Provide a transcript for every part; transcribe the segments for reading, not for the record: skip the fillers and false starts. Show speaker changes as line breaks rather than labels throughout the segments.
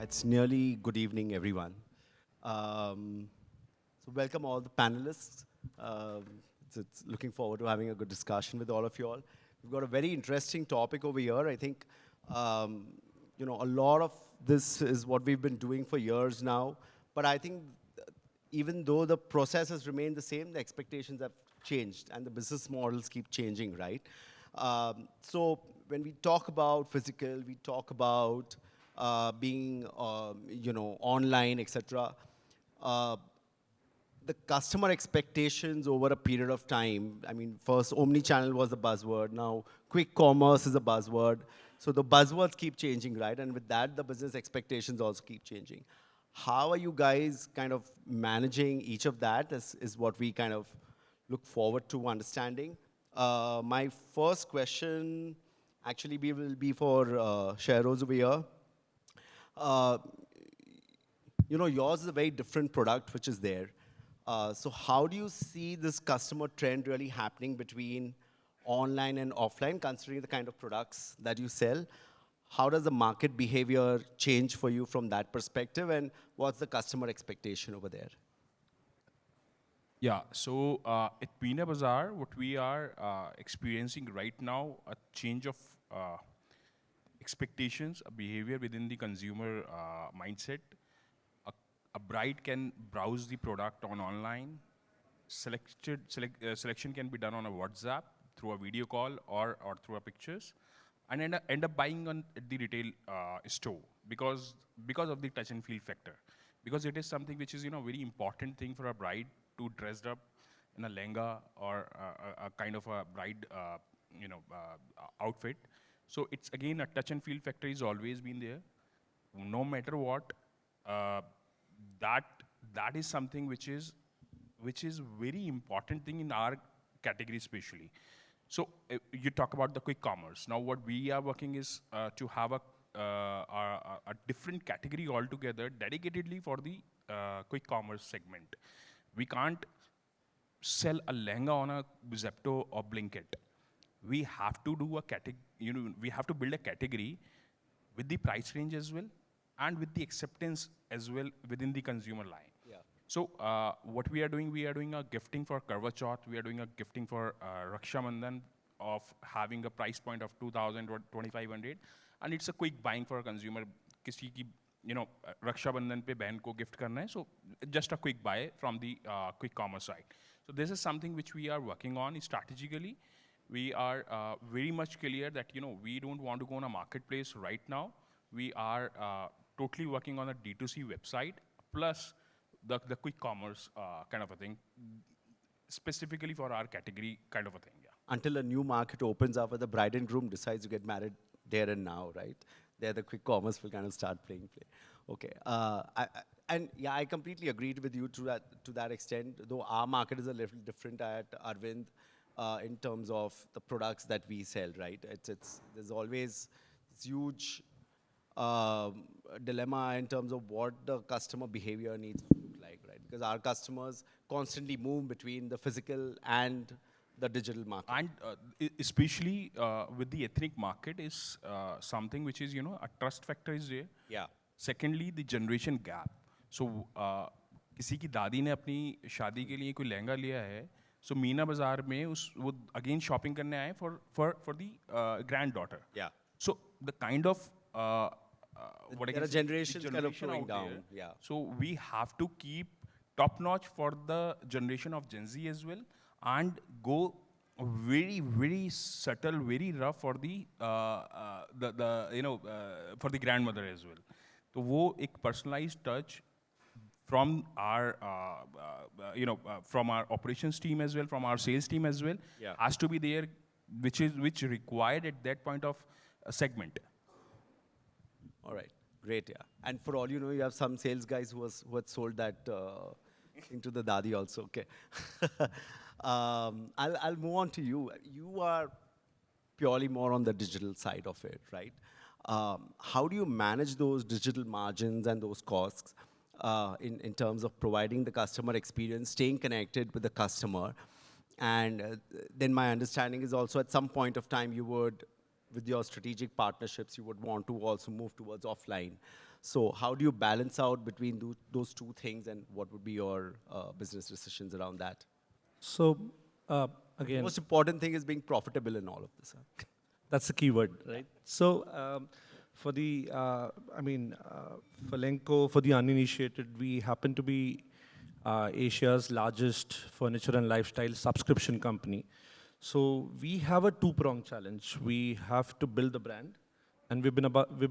It's nearly good evening, everyone. So welcome all the panelists. Um, it's looking forward to having a good discussion with all of you all. We've got a very interesting topic over here. I think, a lot of this is what we've been doing for years now. But I think even though the process has remained the same, the expectations have changed and the business models keep changing, right? So when we talk about physical, we talk about being, online, etc. Uh, the customer expectations over a period of time, I mean, first omnichannel was a buzzword, now quick commerce is a buzzword. So the buzzwords keep changing, right? And with that, the business expectations also keep changing. How are you guys kind of managing each of that is what we kind of look forward to understanding. My first question actually will be for Shahroz over here. Uh, yours is a very different product which is there. So how do you see this customer trend really happening between online and offline, considering the kind of products that you sell? How does the market behavior change for you from that perspective, and what's the customer expectation over there?
Yeah, so at Meena Bazaar, what we are experiencing right now, a change of expectations, a behavior within the consumer mindset. A bride can browse the product on online. Selection can be done on a WhatsApp, through a video call, or through a pictures, and end up buying on at the retail store because of the touch and feel factor. Because it is something which is very important thing for a bride to dressed up in a lehenga or a kind of a bride outfit. So it's again a touch and feel factor is always been there. No matter what, that is something which is very important thing in our category especially. So you talk about the quick commerce. Now what we are working is to have a different category altogether dedicatedly for the quick commerce segment. We can't sell a lehenga on a Zepto or Blinkit. We have to do we have to build a category with the price range as well and with the acceptance as well within the consumer line.
Yeah.
So what we are doing a gifting for Karwa Chauth, we are doing a gifting for Raksha Bandhan of having a price point of 2,000 or 2,500, and it's a quick buying for a consumer. किसी की Raksha Bandhan पे बहन को gift करना है, so just a quick buy from the quick commerce side. So this is something which we are working on strategically. We are very much clear that we don't want to go on a marketplace right now. We are totally working on a D2C website plus the quick commerce kind of a thing, specifically for our category kind of a thing. Yeah.
Until a new market opens up where the bride and groom decides to get married there and now, right? There the quick commerce will kind of start playing play. Okay. I completely agreed with you to that extent, though our market is a little different at Arvind in terms of the products that we sell, right? There's always this huge dilemma in terms of what the customer behavior needs to look like, right? Because our customers constantly move between the physical and the digital market.
And especially with the ethnic market is something which is, a trust factor is there.
Yeah.
Secondly, the generation gap. So किसी की दादी ने अपनी शादी के लिए कोई लहंगा लिया है, so मीना बाजार में वो again shopping करने आए for the granddaughter.
Yeah.
So the kind of
there are generations kind of flowing down.
There.
Yeah.
So we have to keep top notch for the generation of Gen Z as well, and go very, very subtle, very rough for the for the grandmother as well. So वो एक personalized touch from our from our operations team as well, from our sales team as well,
yeah,
has to be there, which required at that point of segment.
All right, great, yeah. And for all you know, you have some sales guys who had sold that into the dadi also. Okay. I'll move on to you. You are purely more on the digital side of it, right? How do you manage those digital margins and those costs in terms of providing the customer experience, staying connected with the customer? And then my understanding is also at some point of time you would with your strategic partnerships, you would want to also move towards offline. So how do you balance out between those two things, and what would be your business decisions around that?
So
The
again,
most important thing is being profitable in all of this. Huh?
that's the key word, right? So for the, Furlenco, for the uninitiated, we happen to be Asia's largest furniture and lifestyle subscription company. So we have a two-pronged challenge. We have to build the brand, and we've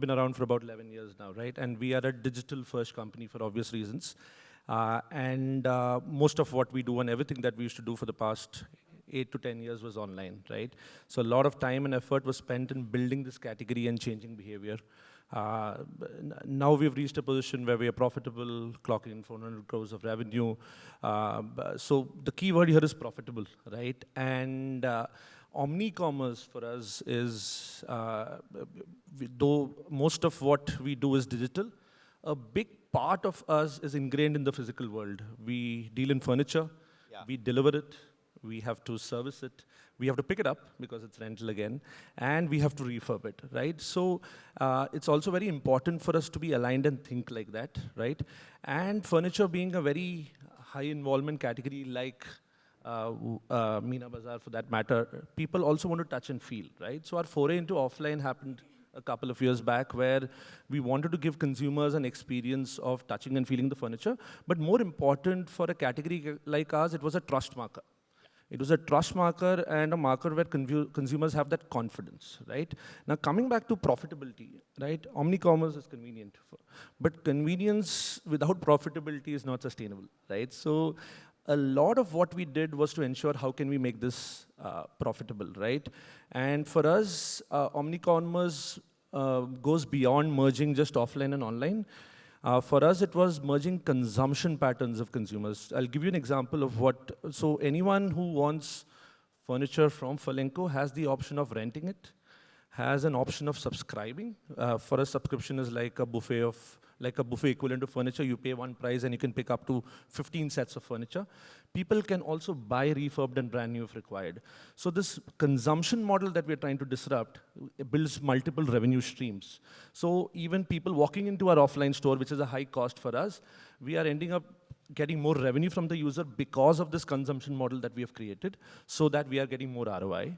been around for about 11 years now, right? And we are a digital-first company for obvious reasons. Most of what we do and everything that we used to do for the past 8 to 10 years was online, right? So a lot of time and effort was spent in building this category and changing behavior. Now we've reached a position where we are profitable, clocking in 400 crores of revenue. So the key word here is profitable, right? And Omnicommerce for us is, though most of what we do is digital, a big part of us is ingrained in the physical world. We deal in furniture, we deliver it, we have to service it, we have to pick it up because it's rental again, and we have to refurb it, right? So it's also very important for us to be aligned and think like that, right? And furniture being a very high involvement category like Meena Bazaar for that matter, people also want to touch and feel, right? So our foray into offline happened a couple of years back where we wanted to give consumers an experience of touching and feeling the furniture. But more important for a category like ours, it was a trust marker. It was a trust marker and a marker where consumers have that confidence, right? Now coming back to profitability, right? Omnicommerce is convenient, but convenience without profitability is not sustainable, right? So a lot of what we did was to ensure how can we make this profitable, right? And for us, Omnicommerce goes beyond merging just offline and online. For us, it was merging consumption patterns of consumers. I'll give you an example of what, so anyone who wants furniture from Furlenco has the option of renting it, has an option of subscribing. For us, subscription is like a buffet equivalent of furniture. You pay one price and you can pick up to 15 sets of furniture. People can also buy refurbed and brand new if required. So this consumption model that we're trying to disrupt builds multiple revenue streams. So even people walking into our offline store, which is a high cost for us, we are ending up getting more revenue from the user because of this consumption model that we have created, so that we are getting more ROI.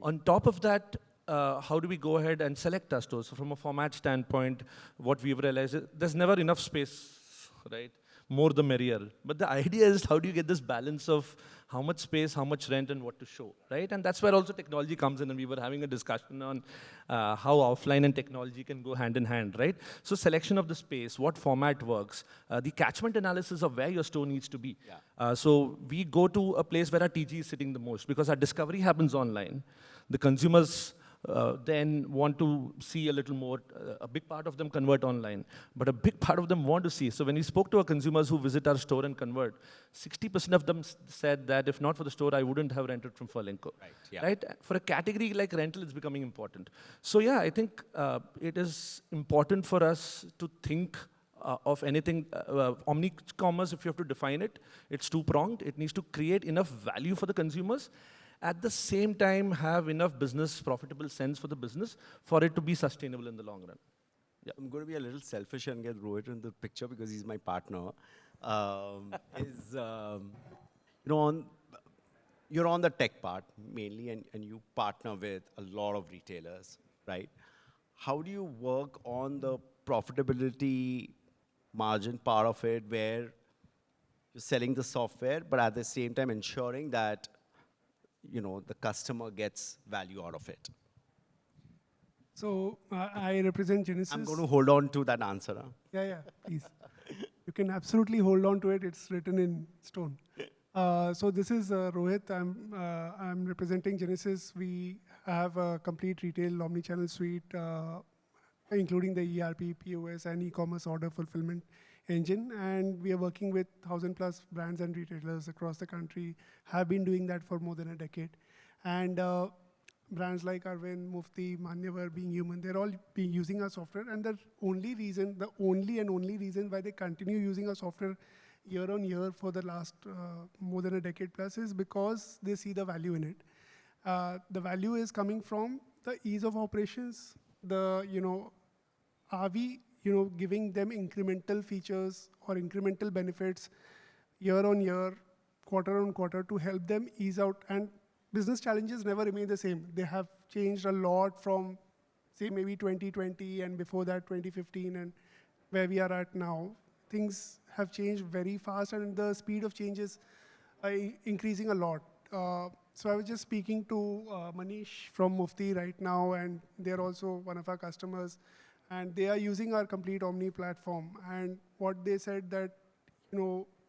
On top of that, how do we go ahead and select our stores? So from a format standpoint, what we've realized is there's never enough space, right? More the merrier. But the idea is how do you get this balance of how much space, how much rent, and what to show, right? And that's where also technology comes in, and we were having a discussion on how offline and technology can go hand in hand, right? So selection of the space, what format works, the catchment analysis of where your store needs to be. So we go to a place where our TG is sitting the most because our discovery happens online. The consumers then want to see a little more. A big part of them convert online, but a big part of them want to see. So when we spoke to our consumers who visit our store and convert, 60% of them said that if not for the store, I wouldn't have rented from Furlenco. Right? For a category like rental, it's becoming important. So yeah, I think it is important for us to think of anything. Omnicommerce, if you have to define it, it's two-pronged. It needs to create enough value for the consumers, at the same time have enough business profitable sense for the business for it to be sustainable in the long run.
Yeah. I'm going to be a little selfish and get Rohit in the picture because he's my partner. You're on the tech part mainly, and you partner with a lot of retailers, right? How do you work on the profitability margin part of it where you're selling the software, but at the same time ensuring that the customer gets value out of it?
So I represent Ginesys.
I'm going to hold on to that answer. Huh?
Yeah, please. You can absolutely hold on to it. It's written in stone. So this is Rohit. I'm representing Ginesys. We have a complete retail omnichannel suite, including the ERP, POS, and e-commerce order fulfillment engine. And we are working with 1,000+ brands and retailers across the country, have been doing that for more than a decade. And brands like Arvind, Mufti, Manyavar, Being Human, they're all using our software. And the only only reason why they continue using our software year on year for the last more than a decade plus is because they see the value in it. The value is coming from the ease of operations, are we, giving them incremental features or incremental benefits year on year, quarter on quarter to help them ease out? And business challenges never remain the same. They have changed a lot from, say, maybe 2020 and before that 2015 and where we are at now. Things have changed very fast and the speed of change is increasing a lot. So I was just speaking to Manish from Mufti right now, and they're also one of our customers, and they are using our complete Omni platform. And what they said that,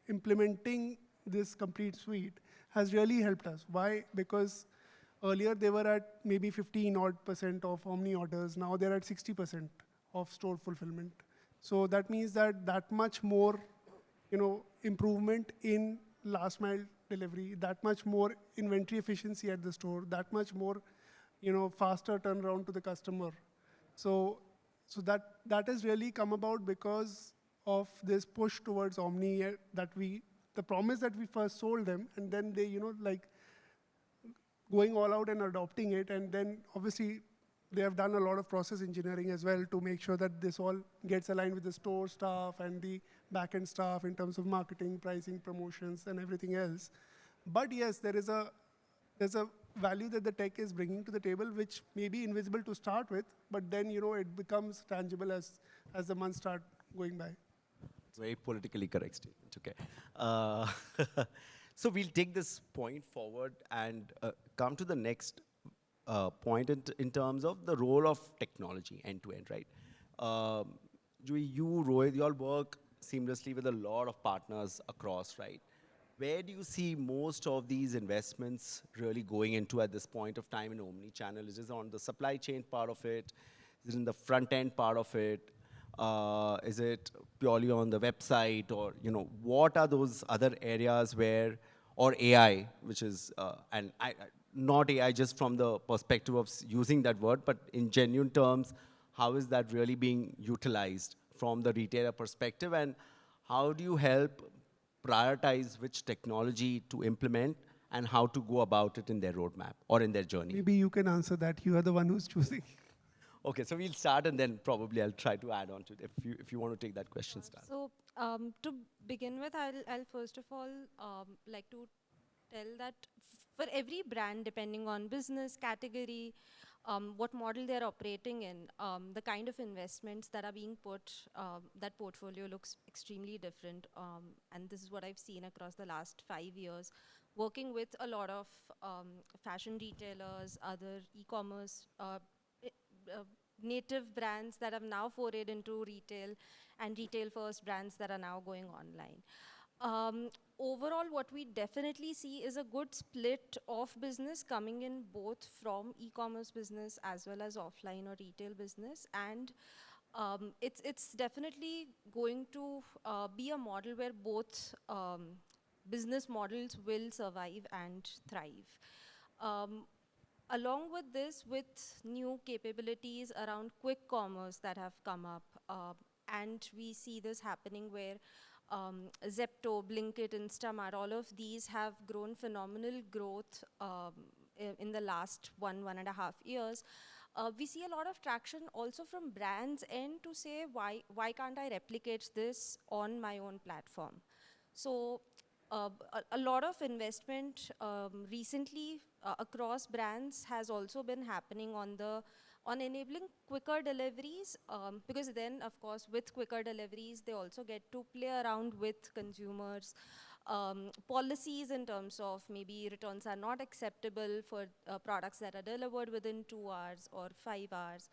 implementing this complete suite has really helped us. Why? Because earlier they were at maybe 15% of Omni orders. Now they're at 60% of store fulfillment. So that means that much more, improvement in last mile delivery, that much more inventory efficiency at the store, that much more, faster turnaround to the customer. So that has really come about because of this push towards Omni the promise that we first sold them, and then they, going all out and adopting it, and then obviously they have done a lot of process engineering as well to make sure that this all gets aligned with the store staff and the back-end staff in terms of marketing, pricing, promotions, and everything else. But yes, there's a value that the tech is bringing to the table, which may be invisible to start with, but then it becomes tangible as the months start going by.
It's very politically correct statement. Okay. So we'll take this point forward and come to the next point in terms of the role of technology end-to-end, right? Juie, you, Rohit, you all work seamlessly with a lot of partners across, right? Where do you see most of these investments really going into at this point of time in omnichannel? Is it on the supply chain part of it? Is it in the front end part of it? Is it purely on the website? Or, what are those other areas where, or AI, which is, and not AI just from the perspective of using that word, but in genuine terms, how is that really being utilized from the retailer perspective? And how do you help prioritize which technology to implement and how to go about it in their roadmap or in their journey?
Maybe you can answer that. You are the one who's choosing.
Okay, so we'll start and then probably I'll try to add on to it if you want to take that question, start.
So to begin with, I'll first of all like to tell that for every brand, depending on business, category, what model they're operating in, the kind of investments that are being put, that portfolio looks extremely different. And this is what I've seen across the last 5 years, working with a lot of fashion retailers, other e-commerce, native brands that have now forayed into retail, and retail first brands that are now going online. Overall, what we definitely see is a good split of business coming in both from e-commerce business as well as offline or retail business. And it's definitely going to be a model where both business models will survive and thrive. Along with this, with new capabilities around quick commerce that have come up, and we see this happening where Zepto, Blinkit, Instamart, all of these have grown phenomenal growth in the last 1.5 years. We see a lot of traction also from brands and to say, why can't I replicate this on my own platform? So a lot of investment recently across brands has also been happening on enabling quicker deliveries, because then, of course, with quicker deliveries, they also get to play around with consumers. Policies in terms of maybe returns are not acceptable for products that are delivered within 2 hours or 5 hours.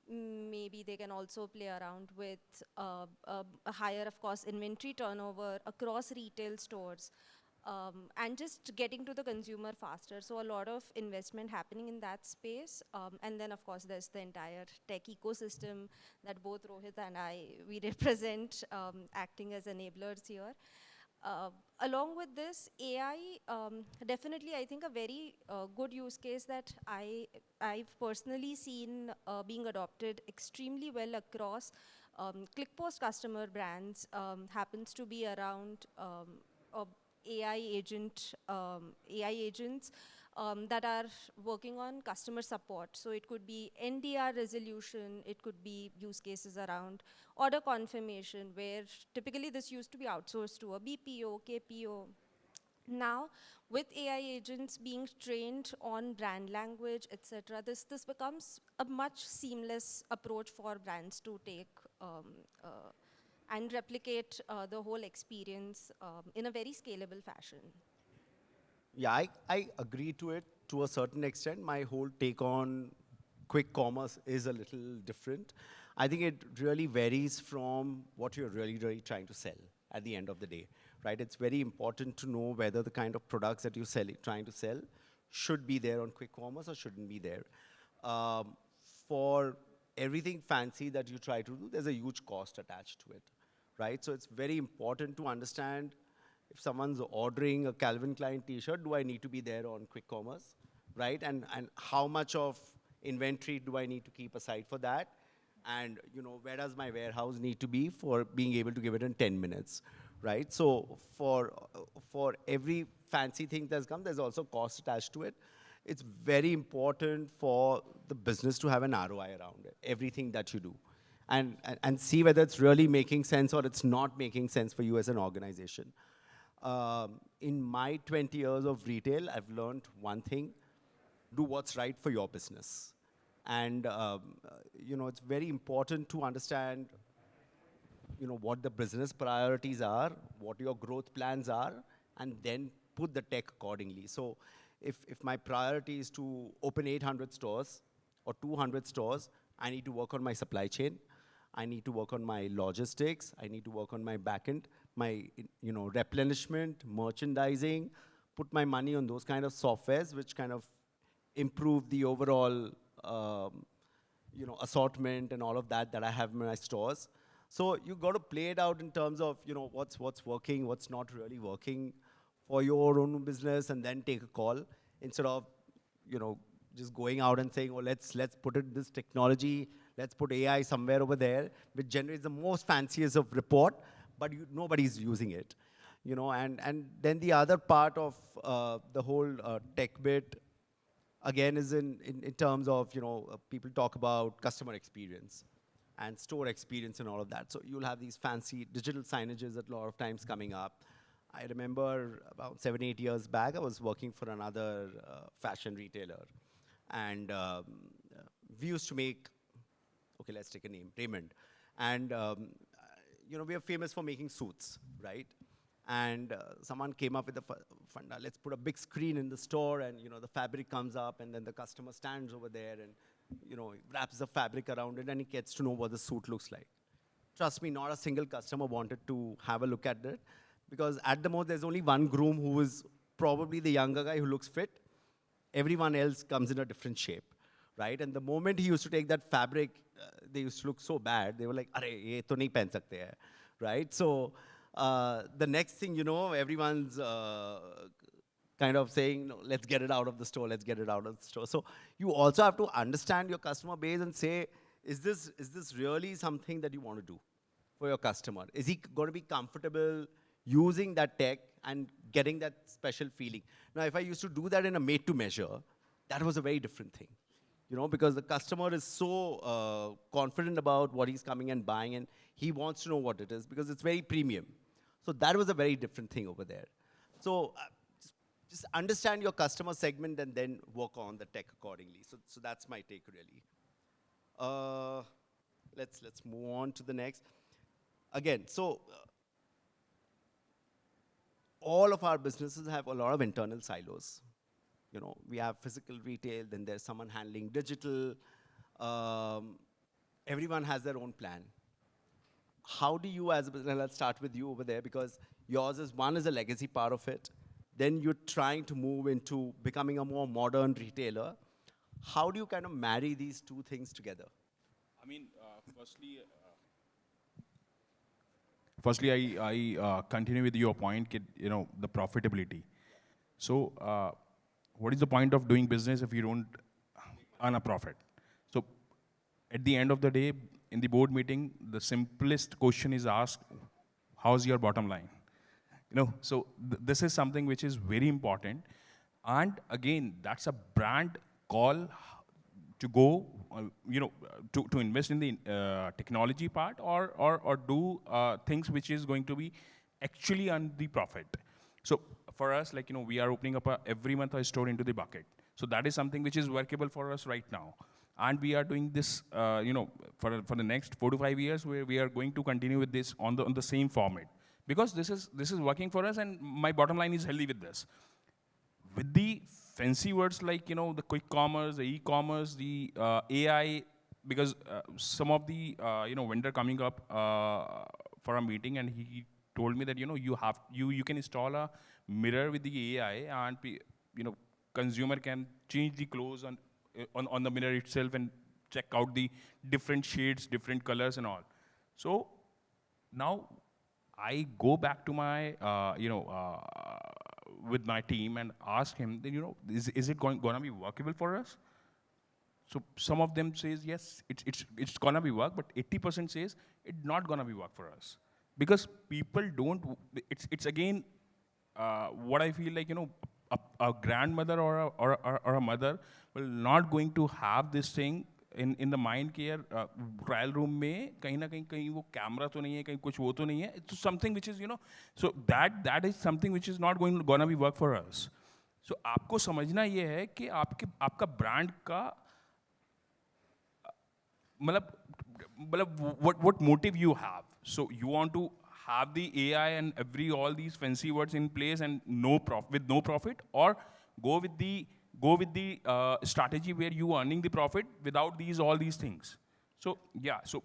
Maybe they can also play around with a higher, of course, inventory turnover across retail stores. And just getting to the consumer faster. So a lot of investment happening in that space. And then, of course, there's the entire tech ecosystem that both Rohit and we represent, acting as enablers here. Along with this, AI, definitely, I think a very good use case that I've personally seen being adopted extremely well across ClickPost customer brands happens to be around AI agents that are working on customer support. So it could be NDR resolution, it could be use cases around order confirmation, where typically this used to be outsourced to a BPO, KPO. Now, with AI agents being trained on brand language, etc., this becomes a much seamless approach for brands to take and replicate the whole experience in a very scalable fashion.
Yeah, I agree to it to a certain extent. My whole take on quick commerce is a little different. I think it really varies from what you're really trying to sell at the end of the day, right? It's very important to know whether the kind of products that you're trying to sell should be there on quick commerce or shouldn't be there. For everything fancy that you try to do, there's a huge cost attached to it, right? So it's very important to understand if someone's ordering a Calvin Klein t-shirt, do I need to be there on quick commerce, right? And how much of inventory do I need to keep aside for that? And where does my warehouse need to be for being able to give it in 10 minutes, right? So for every fancy thing that's come, there's also cost attached to it. It's very important for the business to have an ROI around it, everything that you do. And see whether it's really making sense or it's not making sense for you as an organization. In my 20 years of retail, I've learned one thing: do what's right for your business. And it's very important to understand what the business priorities are, what your growth plans are, and then put the tech accordingly. So if my priority is to open 800 stores or 200 stores, I need to work on my supply chain. I need to work on my logistics. I need to work on my backend, my replenishment, merchandising, put my money on those kind of softwares which kind of improve the overall assortment and all of that I have in my stores. So you got to play it out in terms of what's working, what's not really working for your own business, and then take a call instead of just going out and saying, oh, let's put it this technology, let's put AI somewhere over there, which generates the most fanciest of report, but nobody's using it. And then the other part of the whole tech bit, again, is in terms of, people talk about customer experience and store experience and all of that. So you'll have these fancy digital signages that a lot of times coming up. I remember about 7-8 years back, I was working for another fashion retailer. And we used to make, okay, let's take a name, Raymond. And, we are famous for making suits, right? And someone came up with the funda, let's put a big screen in the store, and the fabric comes up, and then the customer stands over there and wraps the fabric around it, and he gets to know what the suit looks like. Trust me, not a single customer wanted to have a look at it, because at the most there's only one groom who is probably the younger guy who looks fit. Everyone else comes in a different shape, right? And the moment he used to take that fabric, they used to look so bad. They were like, "Arey, ye to nahi pehen sakte hai," right? So the next thing everyone's kind of saying, no, let's get it out of the store, let's get it out of the store. So you also have to understand your customer base and say, is this really something that you want to do for your customer? Is he going to be comfortable using that tech and getting that special feeling? Now, if I used to do that in a made-to-measure, that was a very different thing. Because the customer is so confident about what he's coming and buying, and he wants to know what it is because it's very premium. So that was a very different thing over there. So just understand your customer segment and then work on the tech accordingly. So that's my take, really. Let's move on to the next. Again, so all of our businesses have a lot of internal silos. We have physical retail, then there's someone handling digital. Everyone has their own plan. How do you as a business, let's start with you over there, because yours is a legacy part of it. Then you're trying to move into becoming a more modern retailer. How do you kind of marry these two things together?
I mean, firstly, I continue with your point, the profitability. So, what is the point of doing business if you don't earn a profit? So, at the end of the day, in the board meeting, the simplest question is asked, how's your bottom line? So this is something which is very important. And again, that's a brand call to go, to invest in the technology part or do things which is going to be actually on the profit. So for us, like, we are opening up every month a store into the bucket. So that is something which is workable for us right now. And we are doing this, for the next 4 to 5 years, where we are going to continue with this on the same format. Because this is working for us, and my bottom line is healthy with this. With the fancy words like, the quick commerce, the e-commerce, the AI, because some of the, vendor coming up for a meeting, and he told me that, you can install a mirror with the AI, and, consumer can change the clothes on the mirror itself and check out the different shades, different colors and all. So now I go back to my, with my team and ask him, is it gonna be workable for us? So some of them says, yes, it's gonna be work, but 80% says it's not gonna be work for us. Because people don't, it's again, what I feel like, a grandmother or a mother will not going to have this thing in the mind कि यार trial room में कहीं ना कहीं वो camera तो नहीं है, कहीं कुछ वो तो नहीं है. It's something which is, so that is something which is not gonna be work for us. So आपको समझना ये है कि आपका brand का मतलब what motive you have. So you want to have the AI and all these fancy words in place and with no profit, or go with the strategy where you earning the profit without all these things. So yeah, so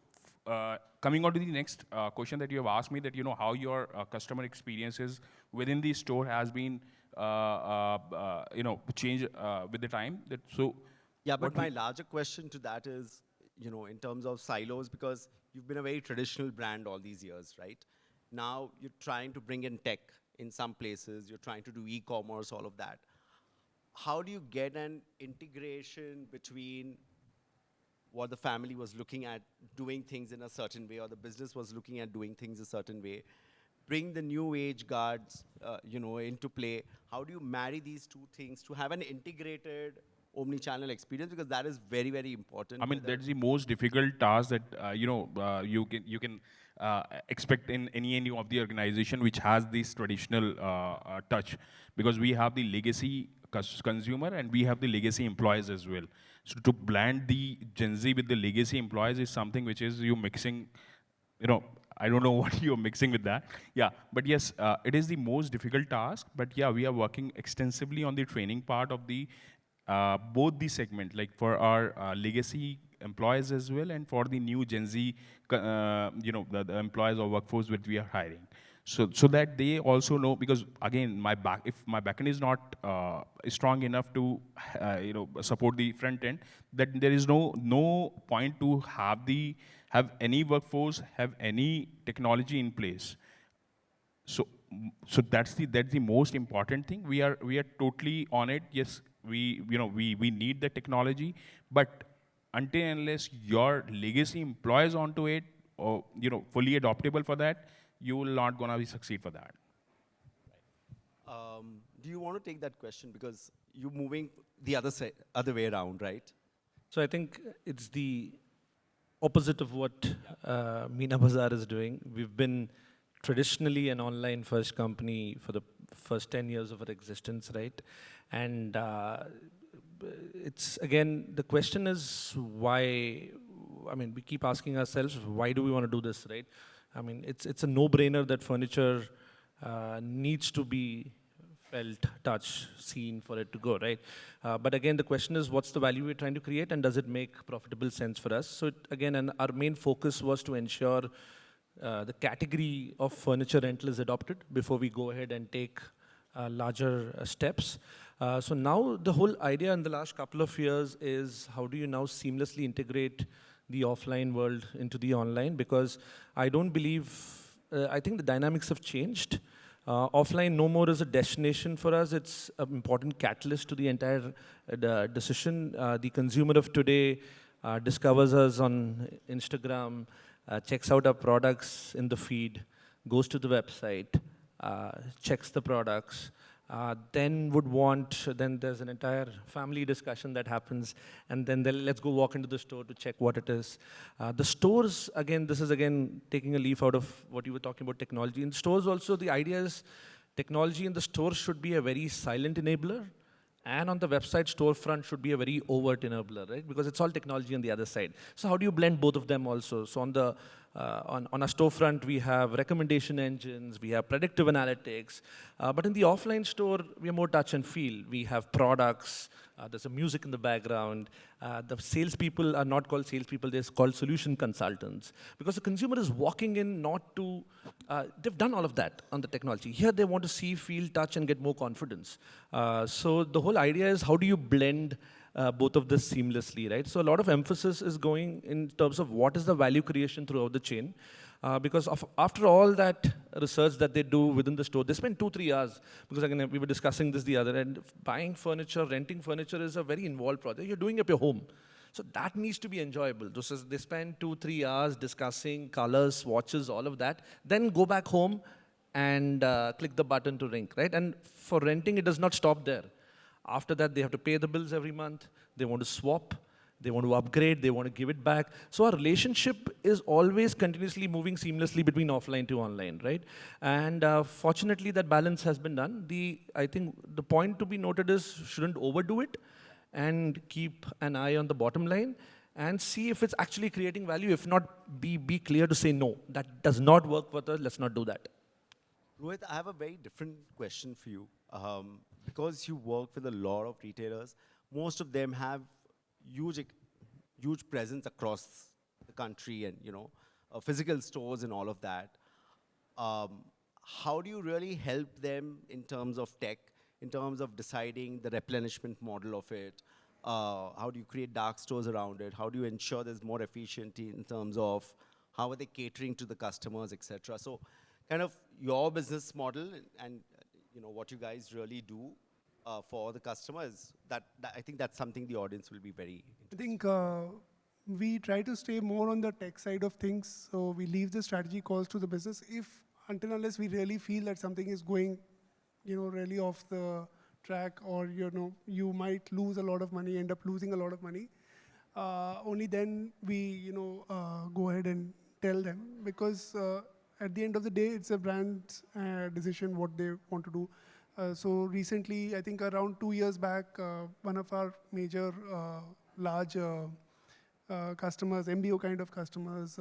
coming on to the next question that you have asked me, that how your customer experiences within the store has been changed with the time.
Yeah, but my larger question to that is, in terms of silos, because you've been a very traditional brand all these years, right? Now you're trying to bring in tech in some places, you're trying to do e-commerce, all of that. How do you get an integration between what the family was looking at doing things in a certain way, or the business was looking at doing things a certain way, bring the new age guards, into play? How do you marry these two things to have an integrated omni-channel experience? Because that is very, very important.
I mean, that's the most difficult task that you can expect in any of the organization which has this traditional touch, because we have the legacy consumer and we have the legacy employees as well. So to blend the Gen Z with the legacy employees is something which is you mixing, I don't know what you're mixing with that. Yeah, but yes, it is the most difficult task. But yeah, we are working extensively on the training part of the both the segment, like for our legacy employees as well, and for the new Gen Z, the employees or workforce which we are hiring. So that they also know, because again, if my backend is not strong enough to support the front end, that there is no point to have any workforce, have any technology in place. So that's the most important thing. We are totally on it. Yes, we need the technology, but until and unless your legacy employees onto it, or fully adoptable for that, you will not gonna succeed for that.
Do you want to take that question, because you're moving the other way around, right?
So I think it's the opposite of what Meena Bazaar is doing. We've been traditionally an online first company for the first 10 years of our existence, right? And it's, again, the question is why. I mean, we keep asking ourselves, why do we want to do this, right? I mean, it's a no-brainer that furniture needs to be felt, touched, seen for it to go, right? But again, the question is, what's the value we're trying to create, and does it make profitable sense for us? So again, our main focus was to ensure the category of furniture rental is adopted before we go ahead and take larger steps. So now the whole idea in the last couple of years is, how do you now seamlessly integrate the offline world into the online? Because I don't believe, I think the dynamics have changed. Offline no more is a destination for us. It's an important catalyst to the entire decision. The consumer of today discovers us on Instagram, checks out our products in the feed, goes to the website, checks the products, then there's an entire family discussion that happens, and then let's go walk into the store to check what it is. The stores, again, this is again taking a leaf out of what you were talking about technology. In stores also, the idea is technology in the store should be a very silent enabler, and on the website storefront should be a very overt enabler, right? Because it's all technology on the other side. So how do you blend both of them also? So on the on a storefront, we have recommendation engines, we have predictive analytics, but in the offline store, we are more touch and feel. We have products, there's a music in the background. The salespeople are not called salespeople, they're called solution consultants. Because the consumer is walking in not to, they've done all of that on the technology. Here they want to see, feel, touch, and get more confidence. So the whole idea is how do you blend both of this seamlessly, right? So a lot of emphasis is going in terms of what is the value creation throughout the chain. Because after all that research that they do within the store, they spend 2-3 hours. Because again, we were discussing this the other end. Buying furniture, renting furniture is a very involved project. You're doing up your home. So that needs to be enjoyable. So they spend 2-3 hours discussing colors, swatches, all of that. Then go back home and click the button to ring, right? And for renting, it does not stop there. After that, they have to pay the bills every month. They want to swap. They want to upgrade. They want to give it back. So our relationship is always continuously moving seamlessly between offline to online, right? And fortunately, that balance has been done. I think the point to be noted is shouldn't overdo it and keep an eye on the bottom line and see if it's actually creating value. If not, be clear to say, no, that does not work for us. Let's not do that.
Rohit, I have a very different question for you. Because you work with a lot of retailers, most of them have huge presence across the country and, physical stores and all of that. How do you really help them in terms of tech, in terms of deciding the replenishment model of it? How do you create dark stores around it? How do you ensure there's more efficiency in terms of how are they catering to the customers, etc.? So kind of your business model and what you guys really do for the customers, that I think that's something the audience will be very interested.
I think we try to stay more on the tech side of things, so we leave the strategy calls to the business. Until unless we really feel that something is going, really off the track, or you might lose a lot of money, end up losing a lot of money, only then we go ahead and tell them, because at the end of the day, it's a brand's decision what they want to do. So recently, I think around 2 years back, one of our major large customers, MBO kind of customers,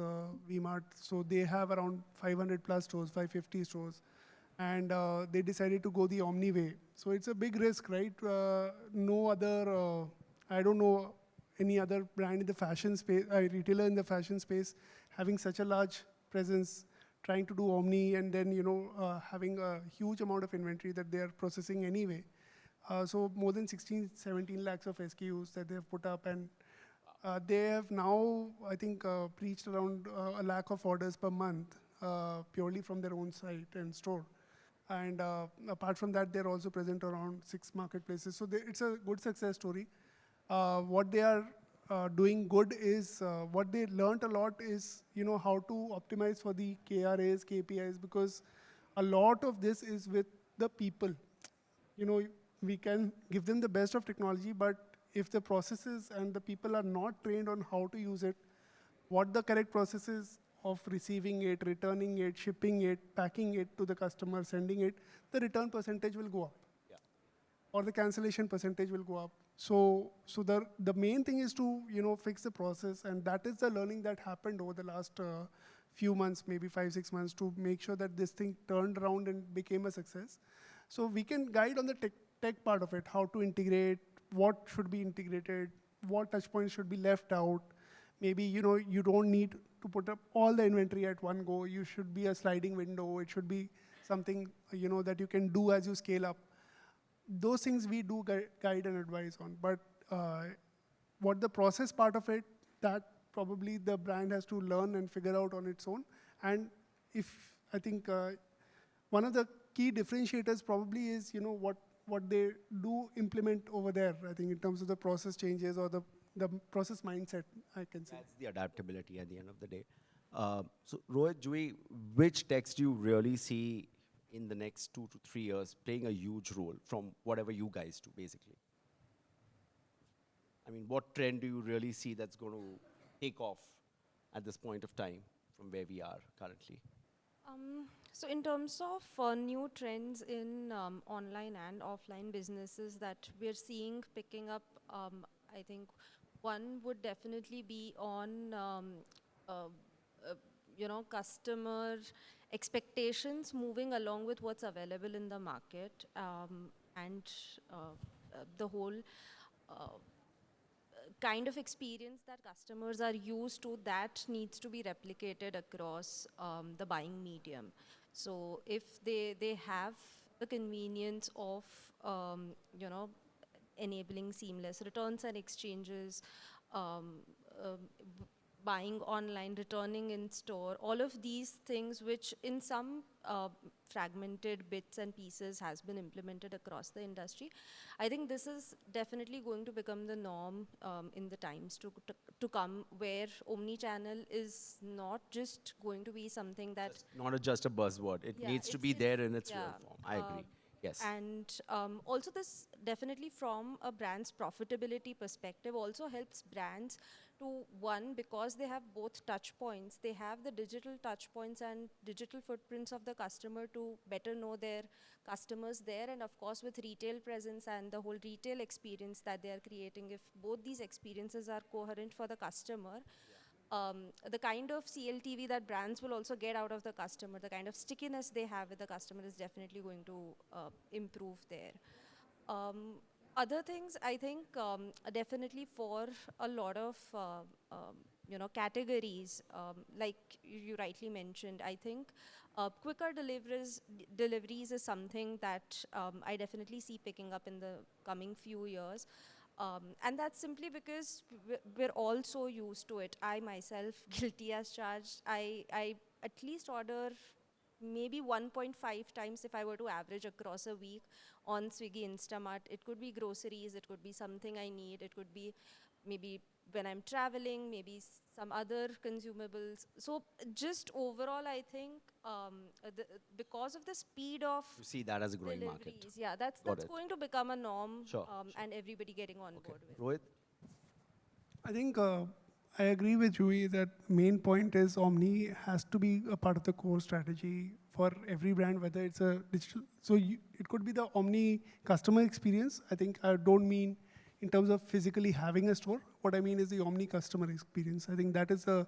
VMart, so they have around 500 plus stores, 550 stores, and they decided to go the Omni way. So it's a big risk, right? No other, I don't know any other brand in the fashion space, retailer in the fashion space, having such a large presence, trying to do Omni, and then having a huge amount of inventory that they are processing anyway. So more than 16-17 lakhs of SKUs that they have put up, and they have now, I think, reached around a lakh of orders per month, purely from their own site and store. And apart from that, they're also present around 6 marketplaces. So it's a good success story. What they are doing good is, what they learned a lot is, how to optimize for the KRAs, KPIs, because a lot of this is with the people. We can give them the best of technology, but if the processes and the people are not trained on how to use it, what the correct processes of receiving it, returning it, shipping it, packing it to the customer, sending it, the return percentage will go up. Yeah. Or the cancellation percentage will go up. So the main thing is to fix the process, and that is the learning that happened over the last few months, maybe 5-6 months, to make sure that this thing turned around and became a success. So we can guide on the tech part of it, how to integrate, what should be integrated, what touch points should be left out. Maybe you don't need to put up all the inventory at one go. You should be a sliding window. It should be something that you can do as you scale up. Those things we do guide and advise on. But what the process part of it, that probably the brand has to learn and figure out on its own. And I think one of the key differentiators probably is what they do implement over there, I think, in terms of the process changes or the process mindset, I can say.
That's the adaptability at the end of the day. So Rohit, Juie, which techs do you really see in the next 2 to 3 years playing a huge role from whatever you guys do, basically? I mean, what trend do you really see that's going to take off at this point of time from where we are currently?
So in terms of new trends in online and offline businesses that we're seeing picking up, I think one would definitely be on uh, customer expectations moving along with what's available in the market, and the whole kind of experience that customers are used to, that needs to be replicated across the buying medium. So if they have the convenience of enabling seamless returns and exchanges, um, buying online, returning in store, all of these things which in some fragmented bits and pieces has been implemented across the industry. I think this is definitely going to become the norm in the times to come, where omnichannel is not just going to be something that...
It's not just a buzzword. It
Yeah,
needs to be there in its real form. I agree. Yes.
And also this definitely from a brand's profitability perspective also helps brands to, one, because they have both touch points, they have the digital touch points and digital footprints of the customer to better know their customers there, and of course with retail presence and the whole retail experience that they are creating, if both these experiences are coherent for the customer, the kind of CLTV that brands will also get out of the customer, the kind of stickiness they have with the customer is definitely going to improve there. Other things, I think, definitely for a lot of categories, like you rightly mentioned, I think quicker deliveries is something that I definitely see picking up in the coming few years. And that's simply because we're all so used to it. I myself, guilty as charged, I at least order maybe 1.5 times if I were to average across a week on Swiggy Instamart. It could be groceries, it could be something I need, it could be maybe when I'm traveling, maybe some other consumables. So just overall, I think because of the speed of
You see that as a growing market.
deliveries, yeah, that's
Got it.
going to become a norm,
Sure,
and everybody getting on board with.
Rohit?
I think I agree with Juie that main point is Omni has to be a part of the core strategy for every brand, whether it's a digital. So it could be the Omni customer experience. I think I don't mean in terms of physically having a store. What I mean is the Omni customer experience. I think that is a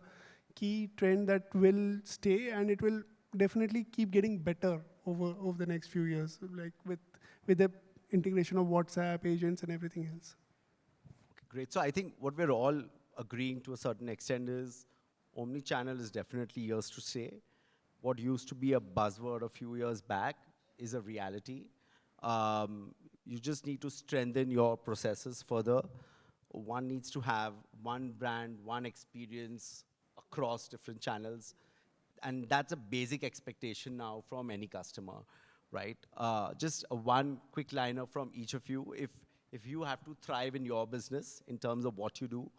key trend that will stay, and it will definitely keep getting better over the next few years, like with the integration of WhatsApp agents and everything else.
Great. So I think what we're all agreeing to a certain extent is omnichannel is definitely years to stay. What used to be a buzzword a few years back is a reality. You just need to strengthen your processes further. One needs to have one brand, one experience across different channels. And that's a basic expectation now from any customer, right? Just one quick liner from each of you. If you have to thrive in your business in terms of what you do,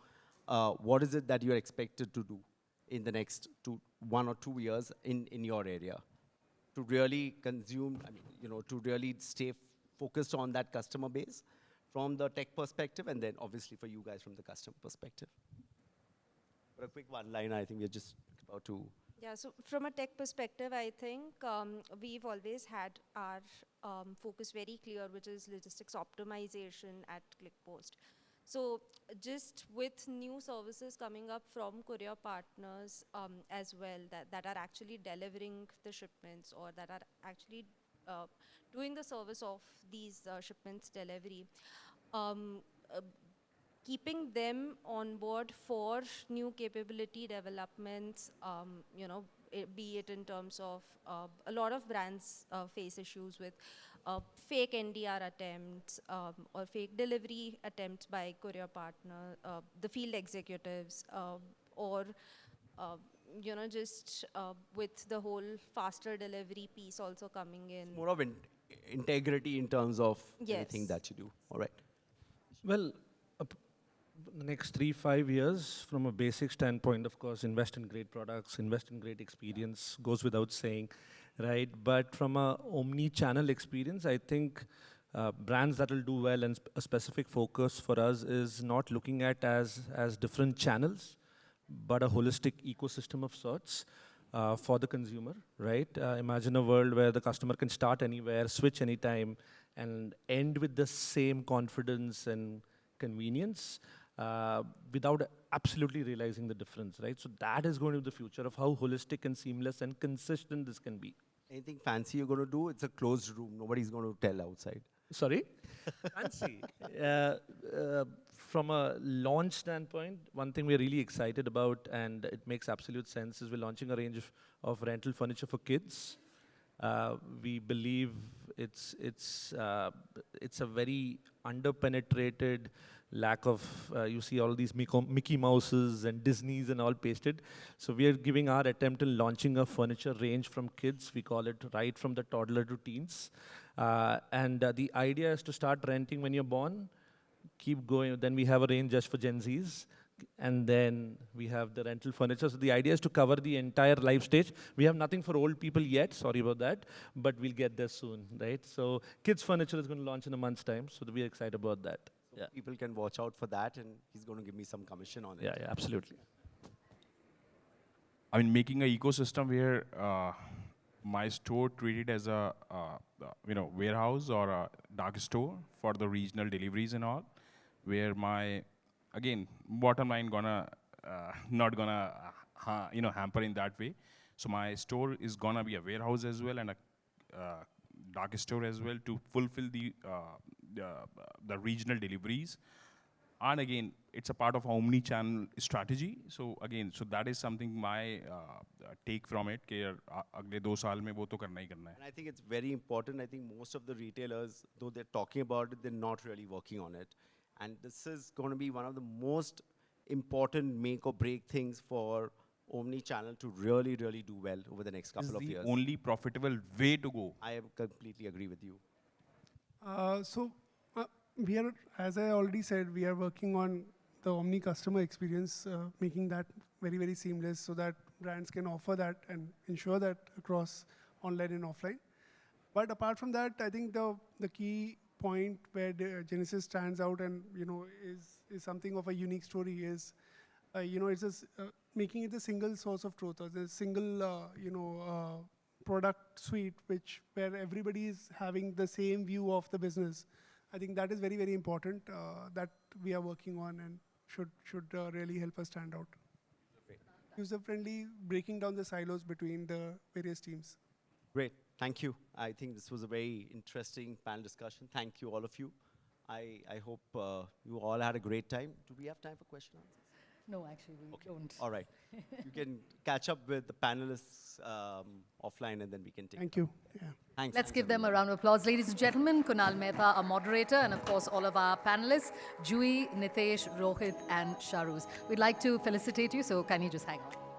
what is it that you're expected to do in the next 1 or 2 years in your area to really consume, to really stay focused on that customer base from the tech perspective, and then obviously for you guys from the customer perspective? For a quick one-liner, I think we're just about to...
Yeah, so from a tech perspective, I think we've always had our focus very clear, which is logistics optimization at ClickPost. So just with new services coming up from courier partners as well, that are actually delivering the shipments or that are actually doing the service of these shipments delivery, keeping them on board for new capability developments, be it in terms of a lot of brands face issues with fake NDR attempts or fake delivery attempts by courier partner, the field executives, or just with the whole faster delivery piece also coming in.
More of integrity in terms of anything
Yes.
that you do, all right?
Well, the next 3-5 years, from a basic standpoint, of course, invest in great products, invest in great experience, goes without saying. right? But from a omni-channel experience, I think brands that will do well and a specific focus for us is not looking at as different channels, but a holistic ecosystem of sorts for the consumer, right? Imagine a world where the customer can start anywhere, switch anytime, and end with the same confidence and convenience without absolutely realizing the difference, right? So that is going to be the future of how holistic and seamless and consistent this can be.
Anything fancy you're going to do? It's a closed room. Nobody's going to tell outside.
Sorry? Fancy. From a launch standpoint, one thing we're really excited about, and it makes absolute sense, is we're launching a range of rental furniture for kids. We believe it's a very under-penetrated lack of, you see all these Mickey Mouses and Disneys and all pasted. So we are giving our attempt in launching a furniture range from kids. We call it right from the toddler to teens. The idea is to start renting when you're born, keep going. Then we have a range just for Gen Zs. And then we have the rental furniture. So the idea is to cover the entire life stage. We have nothing for old people yet, sorry about that, but we'll get there soon, right? So kids furniture is going to launch in a month's time, so we're excited about that.
So people can watch out for that, and he's going to give me some commission on it.
Yeah, absolutely.
I mean, making an ecosystem where my store treated as a warehouse or a dark store for the regional deliveries and all, where my bottom line not gonna hamper in that way. So my store is gonna be a warehouse as well and a dark store as well to fulfill the regional deliveries. And again, it's a part of omni-channel strategy. So again, that is something my take from it. कि अगले 2 साल में वो तो करना ही करना है.
And I think it's very important. I think most of the retailers, though they're talking about it, they're not really working on it. And this is going to be one of the most important make or break things for omni-channel to really, really do well over the next couple of years.
It's the only profitable way to go.
I completely agree with you.
We are, as I already said, we are working on the omni customer experience, making that very, very seamless so that brands can offer that and ensure that across online and offline. But apart from that, I think the key point where Ginesys stands out and is something of a unique story is it's making it a single source of truth, or the single product suite where everybody is having the same view of the business. I think that is very, very important that we are working on and should really help us stand out. User-friendly, breaking down the silos between the various teams.
Great. Thank you. I think this was a very interesting panel discussion. Thank you, all of you. I hope you all had a great time. Do we have time for question and answers?
No, actually, we don't.
All right. You can catch up with the panelists offline, and then we can take
Thank you. Yeah.
Thanks.
Let's give them a round of applause. Ladies and gentlemen, Kunal Mehta, our moderator, and of course, all of our panelists, Juie, Nitesh, Rohit, and Shahroz. We'd like to felicitate you, so can you just hang on?